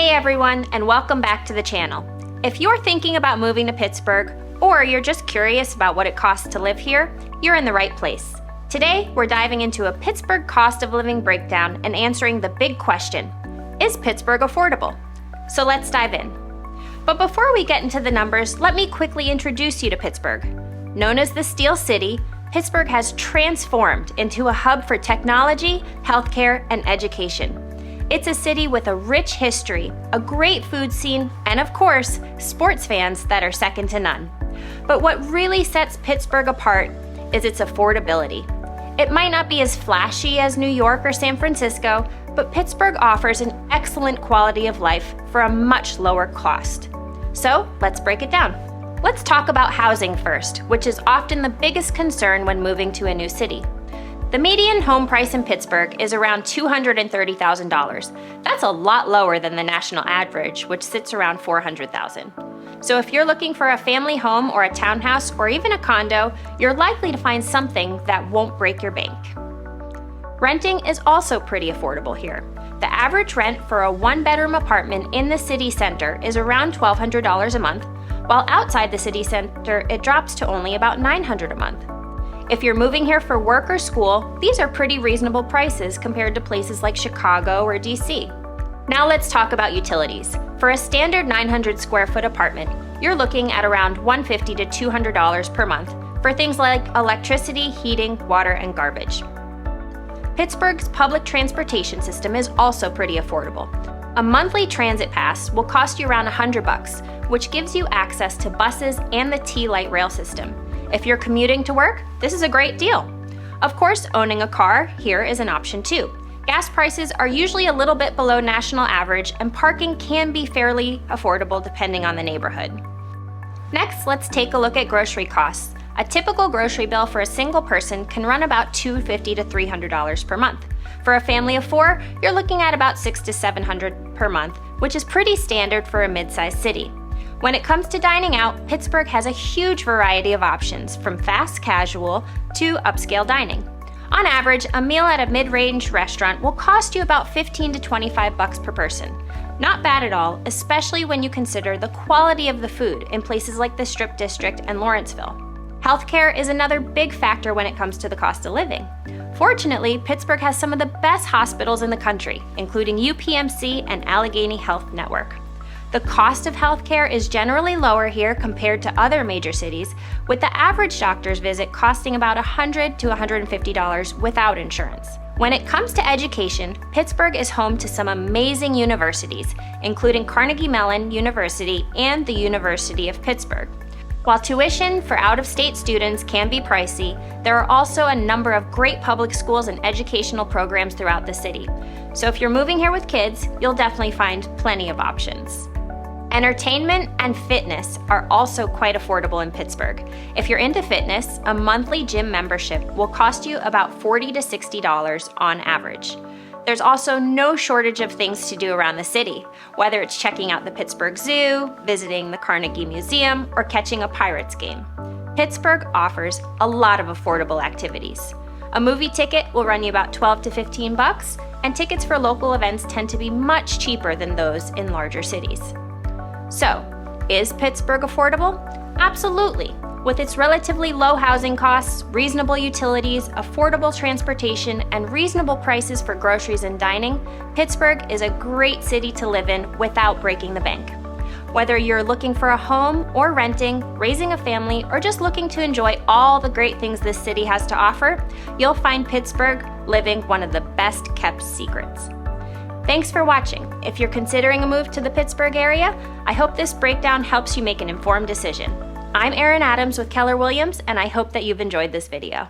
Hey everyone, and welcome back to the channel. If you're thinking about moving to Pittsburgh, or you're just curious about what it costs to live here, you're in the right place. Today, we're diving into a Pittsburgh cost of living breakdown and answering the big question, is Pittsburgh affordable? So let's dive in. But before we get into the numbers, let me quickly introduce you to Pittsburgh. Known as the Steel City, Pittsburgh has transformed into a hub for technology, healthcare, and education. It's a city with a rich history, a great food scene, and of course, sports fans that are second to none. But what really sets Pittsburgh apart is its affordability. It might not be as flashy as New York or San Francisco, but Pittsburgh offers an excellent quality of life for a much lower cost. So let's break it down. Let's talk about housing first, which is often the biggest concern when moving to a new city. The median home price in Pittsburgh is around $230,000. That's a lot lower than the national average, which sits around $400,000. So if you're looking for a family home or a townhouse or even a condo, you're likely to find something that won't break your bank. Renting is also pretty affordable here. The average rent for a one-bedroom apartment in the city center is around $1,200 a month, while outside the city center it drops to only about $900 a month. If you're moving here for work or school, these are pretty reasonable prices compared to places like Chicago or DC. Now let's talk about utilities. For a standard 900 square foot apartment, you're looking at around $150 to $200 per month for things like electricity, heating, water, and garbage. Pittsburgh's public transportation system is also pretty affordable. A monthly transit pass will cost you around $100, which gives you access to buses and the T-Light rail system. If you're commuting to work, this is a great deal. Of course, owning a car here is an option too. Gas prices are usually a little bit below national average, and parking can be fairly affordable depending on the neighborhood. Next, let's take a look at grocery costs. A typical grocery bill for a single person can run about $250 to $300 per month. For a family of four, you're looking at about $600 to $700 per month, which is pretty standard for a mid-sized city. When it comes to dining out, Pittsburgh has a huge variety of options, from fast casual to upscale dining. On average, a meal at a mid-range restaurant will cost you about $15 to $25 per person. Not bad at all, especially when you consider the quality of the food in places like the Strip District and Lawrenceville. Healthcare is another big factor when it comes to the cost of living. Fortunately, Pittsburgh has some of the best hospitals in the country, including UPMC and Allegheny Health Network. The cost of healthcare is generally lower here compared to other major cities, with the average doctor's visit costing about $100 to $150 without insurance. When it comes to education, Pittsburgh is home to some amazing universities, including Carnegie Mellon University and the University of Pittsburgh. While tuition for out-of-state students can be pricey, there are also a number of great public schools and educational programs throughout the city. So if you're moving here with kids, you'll definitely find plenty of options. Entertainment and fitness are also quite affordable in Pittsburgh. If you're into fitness, a monthly gym membership will cost you about $40 to $60 on average. There's also no shortage of things to do around the city, whether it's checking out the Pittsburgh Zoo, visiting the Carnegie Museum, or catching a Pirates game. Pittsburgh offers a lot of affordable activities. A movie ticket will run you about $12 to $15, and tickets for local events tend to be much cheaper than those in larger cities. So, is Pittsburgh affordable? Absolutely. With its relatively low housing costs, reasonable utilities, affordable transportation, and reasonable prices for groceries and dining, Pittsburgh is a great city to live in without breaking the bank. Whether you're looking for a home or renting, raising a family, or just looking to enjoy all the great things this city has to offer, you'll find Pittsburgh living one of the best kept secrets. Thanks for watching. If you're considering a move to the Pittsburgh area, I hope this breakdown helps you make an informed decision. I'm Erin Adams with Keller Williams, and I hope that you've enjoyed this video.